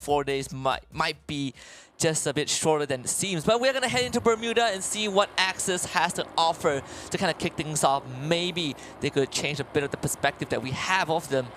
4 days might be just a bit shorter than it seems. But we're going to head into Bermuda and see what Axis has to offer to kind of kick things off. Maybe they could change a bit of the perspective that we have of them.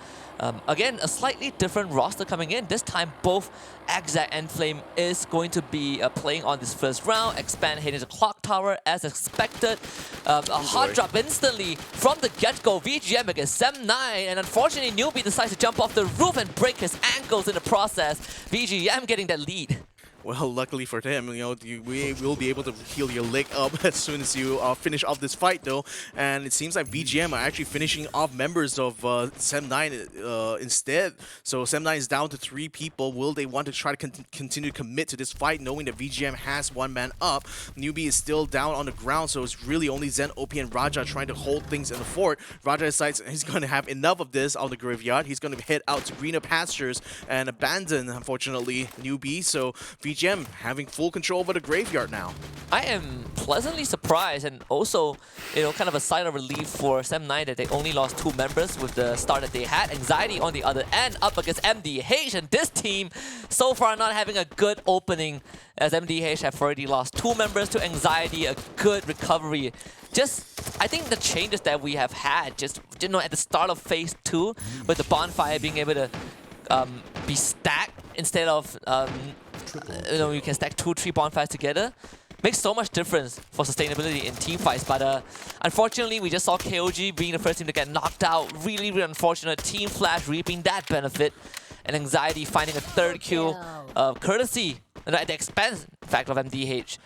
Again, a slightly different roster coming in. This time, both Exact and Flame is going to be playing on this first round. Expand heading to Clock Tower as expected. A hard drop instantly from the get-go. VGM against Sem9, and unfortunately, Newbie decides to jump off the roof and break his ankles in the process. VGM getting that lead. Well, luckily for them, we will be able to heal your leg up as soon as you finish off this fight, though. And it seems like VGM are actually finishing off members of Sem9 instead. So Sem9 is down to 3 people. Will they want to try to continue to commit to this fight, knowing that VGM has 1 man up? Newbie is still down on the ground, so it's really only Zen, OP, and Raja trying to hold things in the fort. Raja decides he's going to have enough of this on the graveyard. He's going to head out to greener pastures and abandon, unfortunately, Newbie. So VGM having full control over the graveyard now. I am pleasantly surprised, and also, kind of a sign of relief for Sem9 that they only lost 2 members with the start that they had. Anxiety on the other end up against MDH, and this team so far not having a good opening, as MDH have already lost 2 members to Anxiety. A good recovery. I think the changes that we have had at the start of phase 2 with the bonfire being able to be stacked instead of you can stack 2-3 bonfires together, makes so much difference for sustainability in team fights. But unfortunately, we just saw KOG being the first team to get knocked out. Really, really unfortunate. Team Flash reaping that benefit, and Anxiety finding a 3rd kill, courtesy at the expense, in fact, of MDH.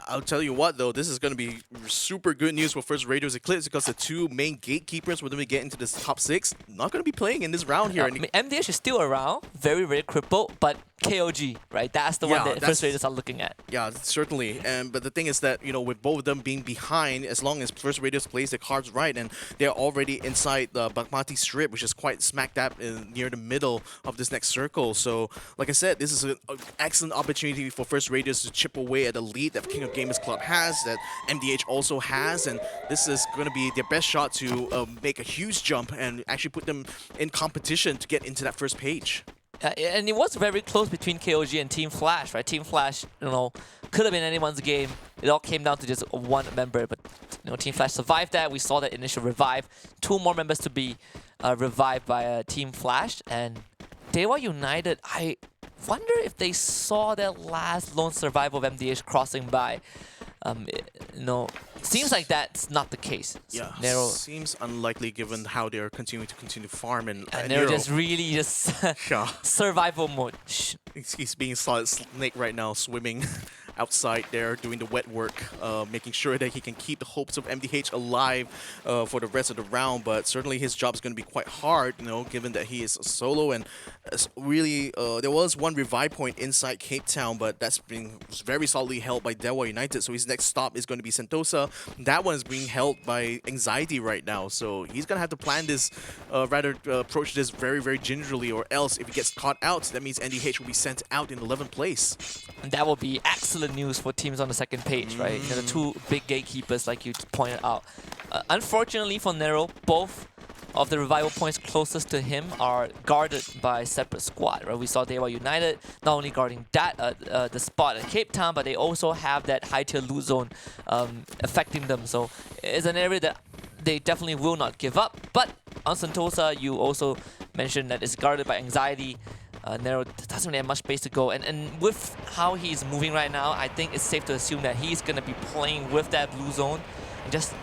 I'll tell you what, though, this is going to be super good news for First Raiders Eclipse, because the 2 main gatekeepers, when we get into this top 6, not going to be playing in this round here. MDH is still around, very, very crippled, but KOG, right? That's the one that First Raiders are looking at. Yeah, certainly. But the thing is that, with both of them being behind, as long as First Raiders plays their cards right, and they're already inside the Bagmati Strip, which is quite smack dab near the middle of this next circle. So, like I said, this is an excellent opportunity for First Raiders to chip away at the lead that King of Gamers Club has, that MDH also has, and this is going to be their best shot to make a huge jump and actually put them in competition to get into that first page. And it was very close between KOG and Team Flash, right? Team Flash, could have been anyone's game. It all came down to just 1 member, but Team Flash survived that. We saw that initial revive. 2 more members to be revived by Team Flash, and Dewa United, I wonder if they saw that last lone survival of MDH crossing by. Seems like that's not the case. Yeah, Nero seems unlikely given how they're continuing to farm, and Nero just really survival mode. He's being Solid Snake right now, swimming outside there, doing the wet work, making sure that he can keep the hopes of MDH alive for the rest of the round. But certainly his job is going to be quite hard, given that he is a solo. And really, there was 1 revive point inside Cape Town, but that's being very solidly held by Dewa United. So his next stop is going to be Sentosa. That one is being held by Anxiety right now. So he's going to have to plan this, approach this very, very gingerly, or else if he gets caught out, that means NDH will be sent out in 11th place. And that will be excellent news for teams on the second page, right? The 2 big gatekeepers, like you pointed out. Unfortunately for Nero, both of the revival points closest to him are guarded by separate squad, right? We saw Dewa United not only guarding that the spot at Cape Town, but they also have that high tier loot zone affecting them. So it's an area that they definitely will not give up. But on Sentosa, you also mentioned that it's guarded by Anxiety. Nero doesn't really have much space to go, and with how he's moving right now, I think it's safe to assume that he's going to be playing with that blue zone and just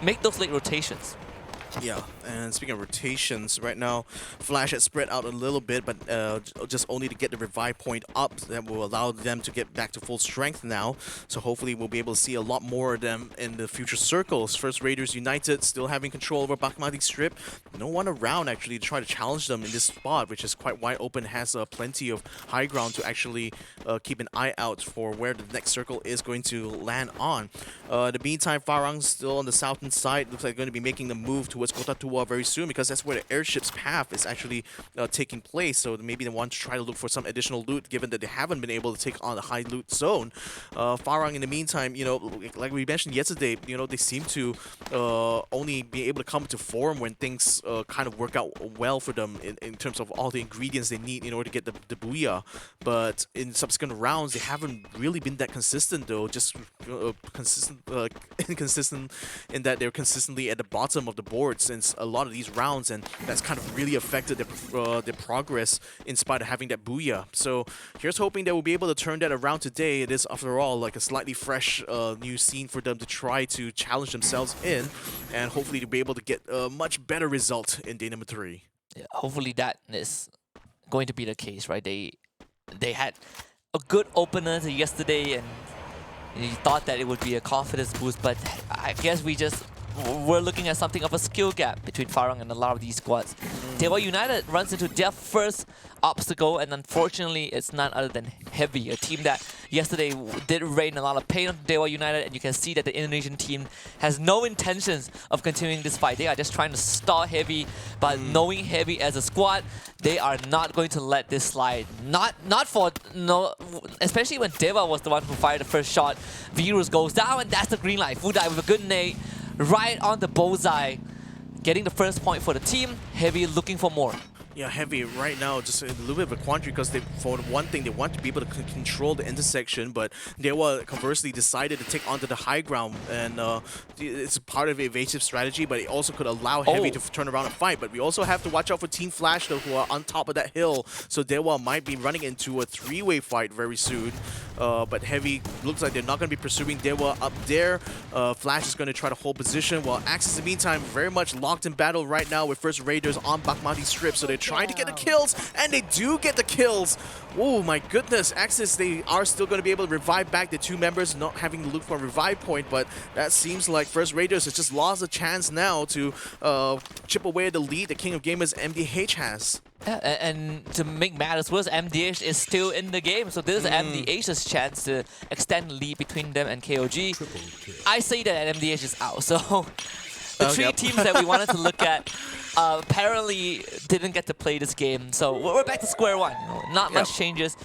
make those late rotations. Yeah, and speaking of rotations, right now, Flash has spread out a little bit, but just only to get the revive point up that will allow them to get back to full strength now. So hopefully we'll be able to see a lot more of them in the future circles. First Raiders United still having control over Bagmati Strip. No one around actually to try to challenge them in this spot, which is quite wide open, has plenty of high ground to actually keep an eye out for where the next circle is going to land on. The meantime, Farang still on the southern side. Looks like going to be making the move towards Kota Tua Dewa very soon, because that's where the airship's path is actually taking place. So maybe they want to try to look for some additional loot, given that they haven't been able to take on the high loot zone. Farang, in the meantime, like we mentioned yesterday, they seem to only be able to come to form when things kind of work out well for them in terms of all the ingredients they need in order to get the booyah. But in subsequent rounds, they haven't really been that consistent, though. Just inconsistent in that they're consistently at the bottom of the board since a lot of these rounds, and that's kind of really affected their progress in spite of having that booyah. So here's hoping that we'll be able to turn that around today. It is, after all, like a slightly fresh new scene for them to try to challenge themselves in, and hopefully to be able to get a much better result in day number 3. Yeah, hopefully that is going to be the case, right? They had a good opener to yesterday, and you thought that it would be a confidence boost, but I guess we're looking at something of a skill gap between Farang and a lot of these squads. Dewa United runs into their first obstacle, and unfortunately it's none other than Heavy, a team that yesterday did rain a lot of pain on Dewa United, and you can see that the Indonesian team has no intentions of continuing this fight. They are just trying to stall Heavy, but knowing Heavy as a squad, they are not going to let this slide. Especially when Dewa was the one who fired the first shot. Virus goes down, and that's the green light. Fudai with a good nade right on the bullseye, getting the first point for the team. Heavy looking for more. Yeah, Heavy right now just a little bit of a quandary, because for one thing, they want to be able to control the intersection, but Dewa conversely decided to take onto the high ground, and it's part of the evasive strategy, but it also could allow Heavy to turn around and fight. But we also have to watch out for Team Flash, though, who are on top of that hill, so Dewa might be running into a 3-way fight very soon. But Heavy looks like they're not going to be pursuing Dewa up there. Flash is going to try to hold position, while Axis, in the meantime, very much locked in battle right now with First Raiders on Bakmati Strip, so they're trying to get the kills, and they do get the kills. Oh my goodness, Axis, they are still going to be able to revive back the 2 members, not having to look for a revive point, but that seems like First Raiders has just lost a chance now to chip away at the lead that King of Gamers MDH has. Yeah, and to make matters worse, MDH is still in the game, so this is MDH's chance to extend the lead between them and KOG. I say that MDH is out, so the 3 teams that we wanted to look at apparently didn't get to play this game, so we're back to square one. Not much changes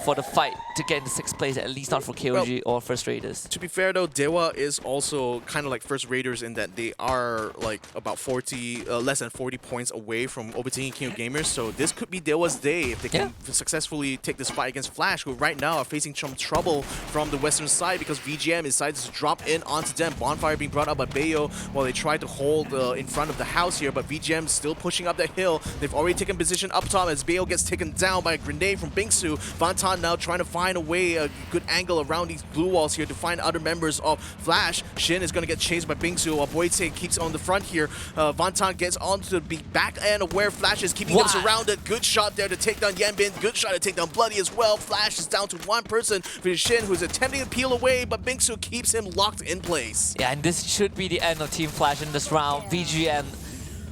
for the fight to get into 6th place, at least not for KOG or First Raiders. To be fair, though, Dewa is also kind of like First Raiders in that they are like about less than 40 points away from overtaking King of Gamers, so this could be Dewa's day if they can successfully take this fight against Flash, who right now are facing some trouble from the western side because VGM decided to drop in onto them. Bonfire being brought up by Bayo while they try to hold in front of the house here, but VGM still pushing up the hill. They've already taken position up top as Bayo gets taken down by a grenade from Bingsu. Vantan now trying to find a way, a good angle around these blue walls here to find other members of Flash. Shin is going to get chased by Bingsu while Boyce keeps on the front here. Vantan gets onto the back end of where Flash is, keeping them surrounded. Good shot there to take down Yanbin. Good shot to take down Bloody as well. Flash is down to 1 person for Shin, who's attempting to peel away, but Bingsu keeps him locked in place. Yeah, and this should be the end of Team Flash in this round. VGM,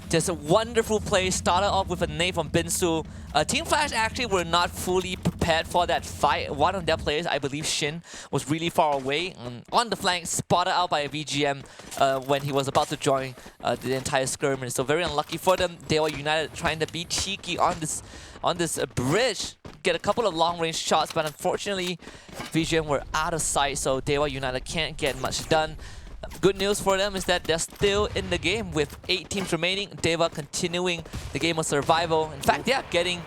just a wonderful play, started off with a nade from Binsu. Team Flash actually were not fully prepared for that fight. One of their players, I believe Shin, was really far away on the flank, spotted out by a VGM when he was about to join the entire skirmish. So very unlucky for them. Dewa United trying to be cheeky on this bridge, get a couple of long-range shots, but unfortunately VGM were out of sight, so Dewa United can't get much done. Good news for them is that they're still in the game with 8 teams remaining. Dewa continuing the game of survival. In fact, they are getting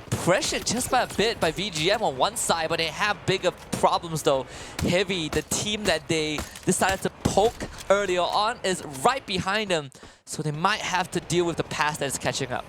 pressured just by a bit by VGM on one side, but they have bigger problems though. Heavy, the team that they decided to poke earlier on, is right behind them, so they might have to deal with the pass that is catching up.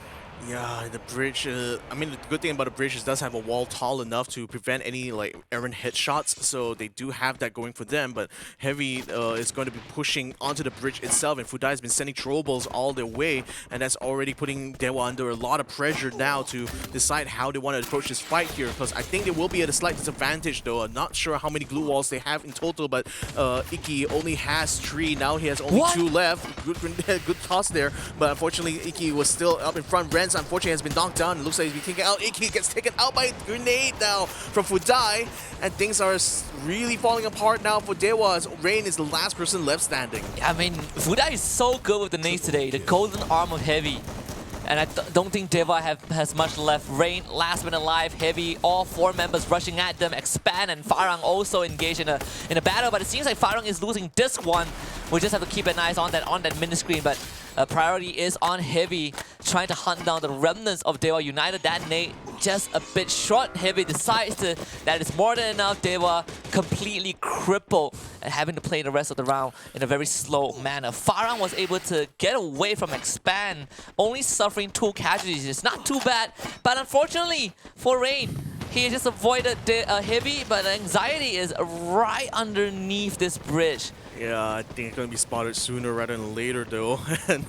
Yeah, the bridge, I mean, the good thing about the bridge is it does have a wall tall enough to prevent any, like, errant headshots, so they do have that going for them, but Heavy is going to be pushing onto the bridge itself, and Fudai has been sending throwables all their way, and that's already putting Dewa under a lot of pressure now to decide how they want to approach this fight here, because I think they will be at a slight disadvantage, though. I'm not sure how many glue walls they have in total, but Iki only has 3, now he has only 2 left. Good toss there, but unfortunately Iki was still up in front. Ren friends unfortunately has been knocked down. It looks like he's been taken out. Iki gets taken out by a grenade now from Fudai. And things are really falling apart now for Dewa as Rain is the last person left standing. Yeah, I mean, Fudai is so good with the nades today. The golden arm of Heavy. And I don't think Deva has much left. Rain, last man alive, Heavy, all 4 members rushing at them. Expand and Farang also engaged in a battle, but it seems like Farang is losing this one. We just have to keep an eye on that mini screen, but priority is on Heavy, trying to hunt down the remnants of Deva United. That nade just a bit short. Heavy decides that it's more than enough. Deva completely crippled and having to play the rest of the round in a very slow manner. Farang was able to get away from Expand, only suffering 2 casualties. It's not too bad, but unfortunately for Rain, he just avoided Heavy, but Anxiety is right underneath this bridge. Yeah, I think it's going to be spotted sooner rather than later, though. And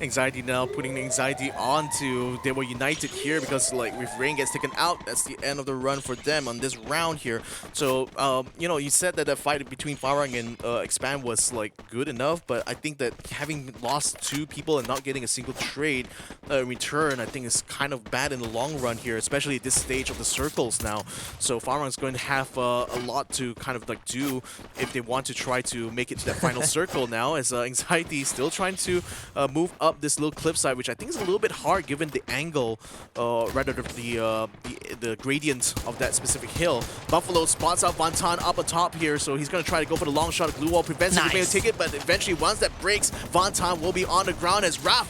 Anxiety now putting the Anxiety onto Dewa United here because, like, if Rain gets taken out, that's the end of the run for them on this round here. So, you know, you said that the fight between Farang and Expand was, like, good enough, but I think that having lost 2 people and not getting a single trade in return, I think is kind of bad in the long run here, especially at this stage of the circles now. So Farang's going to have a lot to kind of, like, do if they want to try to make it to that final circle now, as Anxiety still trying to move up this little cliffside, which I think is a little bit hard given the angle, rather the gradient of that specific hill. Buffalo spots out Vantan up atop here, so he's going to try to go for the long shot. Glue wall prevents him from being able to take it, but eventually once that breaks, Vantan will be on the ground as Raph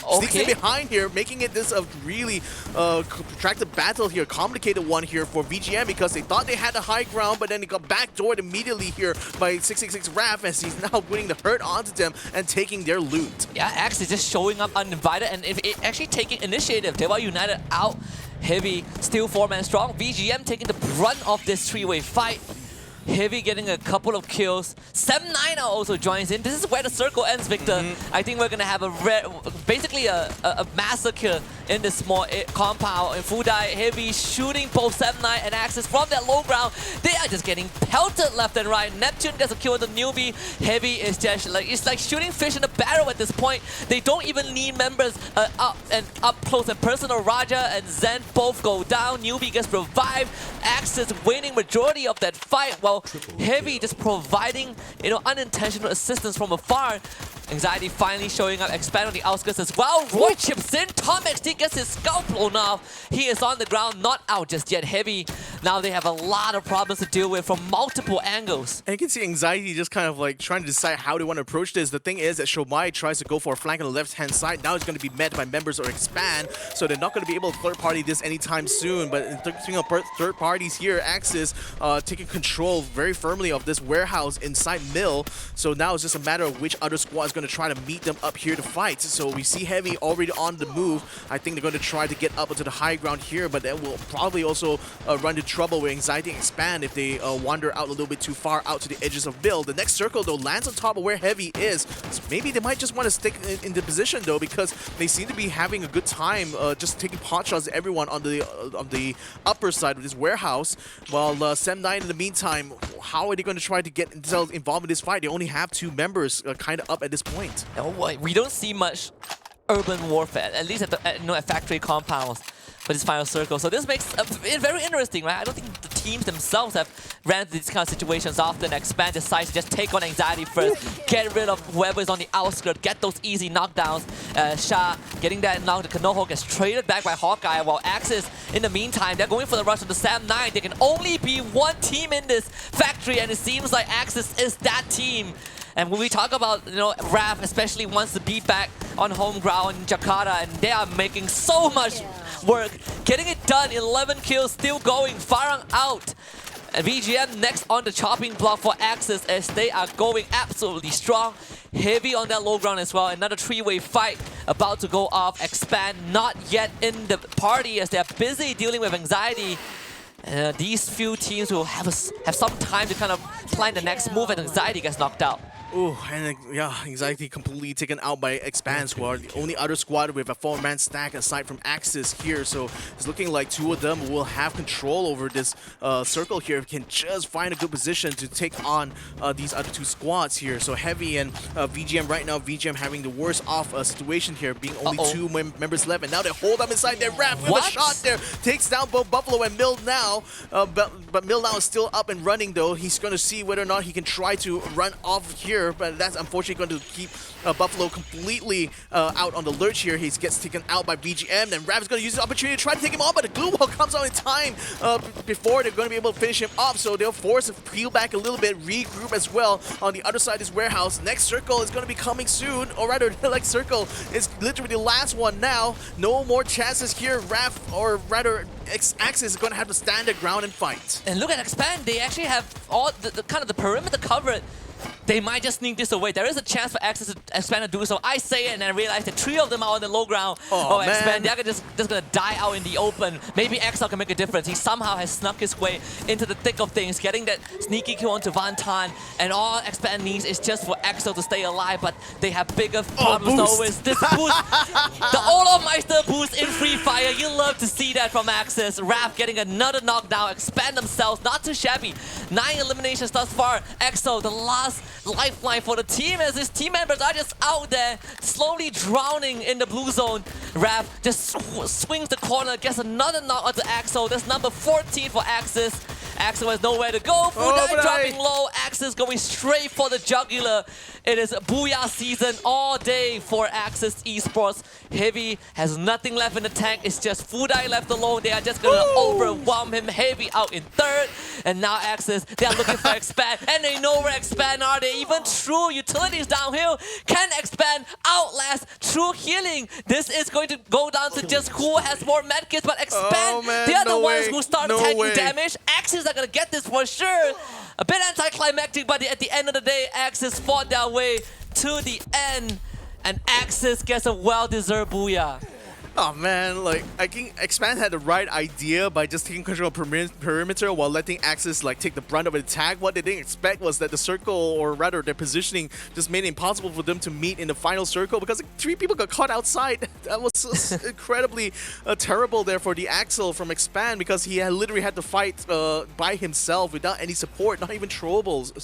sneaks in behind here, making it this a really protracted battle here, complicated one here for VGM because they thought they had the high ground, but then they got backdoored immediately here by 666 Raph as he's now putting the hurt onto them and taking their loot. Yeah, Axe is just showing up uninvited and if it actually taking initiative. Dewa United out, Heavy still 4-man strong. VGM taking the brunt of this 3-way fight. Heavy getting a couple of kills. Sem9 also joins in. This is where the circle ends, Victor. I think we're going to have basically a massacre in this small compound. And Fudai, Heavy shooting both Sem9 and Axis from that low ground. They are just getting pelted left and right. Neptune gets a kill with the newbie. Heavy is just like, it's like shooting fish in a barrel at this point. They don't even need members up close and personal. Raja and Zen both go down. Newbie gets revived. Axis winning majority of that fight, while Heavy just providing, you know, unintentional assistance from afar. Anxiety finally showing up, Expand on the outskirts as well. Roy chips in, Tom XD gets his scalp blown off. He is on the ground, not out just yet. Heavy, now they have a lot of problems to deal with from multiple angles. And you can see Anxiety just kind of like trying to decide how they want to approach this. The thing is that Shomai tries to go for a flank on the left-hand side. Now it's going to be met by members of Expand, so they're not going to be able to third-party this anytime soon. But speaking of third parties here, Axis taking control very firmly of this warehouse inside Mill. So now it's just a matter of which other squad is going to try to meet them up here to fight. So we see Heavy already on the move. I think they're going to try to get up onto the high ground here, but that will probably also run into trouble with Anxiety and Expand if they wander out a little bit too far out to the edges of Mill. The next circle, though, lands on top of where Heavy is. So maybe they might just want to stick in the position, though, because they seem to be having a good time just taking pot shots at everyone on the upper side of this warehouse. While Sem9, in the meantime, how are they going to try to get themselves involved in this fight? They only have 2 members kind of up at this point. No, we don't see much urban warfare, at least at factory compounds for this final circle. So this makes it very interesting, right? I don't think the teams themselves have ran into these kind of situations often. Expand decides to just take on Anxiety first, get rid of whoever is on the outskirts, get those easy knockdowns. Sha getting that knock to Kanoho gets traded back by Hawkeye, while Axis, in the meantime, they're going for the rush of the Sem9. There can only be 1 team in this factory, and it seems like Axis is that team. And when we talk about, you know, Raph especially wants to be back on home ground in Jakarta, and they are making so much work, getting it done. 11 kills still going. Farang out. And VGM next on the chopping block for Axis as they are going absolutely strong. Heavy on that low ground as well. Another 3-way fight about to go off. Expand not yet in the party as they're busy dealing with Anxiety. These few teams will have some time to kind of plan the next move, and Anxiety gets knocked out. Ooh, and yeah, Anxiety completely taken out by Expand squad. The only other squad with a 4-man stack aside from Axis here. So it's looking like two of them will have control over this circle here. Can just find a good position to take on these other two squads here. So Heavy and VGM right now. VGM having the worst off situation here, being only two members left. And now they hold up inside their wrap with a shot there. Takes down both Buffalo and Mill now. But Mill now is still up and running though. He's going to see whether or not he can try to run off here. But that's unfortunately going to keep Buffalo completely out on the lurch here. He gets taken out by BGM. Then Rav is going to use the opportunity to try to take him on, but the glue wall comes out in time before they're going to be able to finish him off. So they'll force to peel back a little bit, regroup as well on the other side of this warehouse. Next circle is going to be coming soon, or rather, the next circle is literally the last one now. No more chances here. Rav, or rather, Axis is going to have to stand their ground and fight. And look at Expand. They actually have all the kind of the perimeter covered. They might just sneak this away. There is a chance for Axis to Expand to do so. I say it and I realize that three of them are on the low ground. Oh man. Expand, they're just gonna die out in the open. Maybe Exile can make a difference. He somehow has snuck his way into the thick of things, getting that sneaky kill onto Vantan. And all Expand needs is just for Exile to stay alive, but they have bigger problems always. This boost, the Olofmeister boost in Free Fire. You love to see that from Axis. Raph getting another knockdown, Expand themselves, not too shabby. 9 eliminations thus far. Exile, the last lifeline for the team, as his team members are just out there slowly drowning in the blue zone. Rav just swings the corner, gets another knock onto Axel. That's number 14 for Axis. Axel has nowhere to go. Fudai dropping low. Axis going straight for the jugular. It is Booyah season all day for Axis Esports. Heavy has nothing left in the tank. It's just Fudai left alone. They are just going to overwhelm him. Heavy out in third. And now Axis, they are looking for Expand. And they know where Expand are. They even True Utilities downhill. Can Expand outlast True Healing? This is going to go down to just who has more medkits. But Expand, they are the ones who start taking damage. Axis are going to get this for sure. A bit anticlimactic, but at the end of the day, Axis fought their way to the end. And Axis gets a well-deserved booyah. Oh man, like I think Expand had the right idea by just taking control of perimeter while letting Axis like take the brunt of an attack. What they didn't expect was that the circle, or rather their positioning, just made it impossible for them to meet in the final circle because like, 3 people got caught outside. That was incredibly terrible there for the Axel from Expand, because he had literally had to fight by himself without any support, not even throwables. So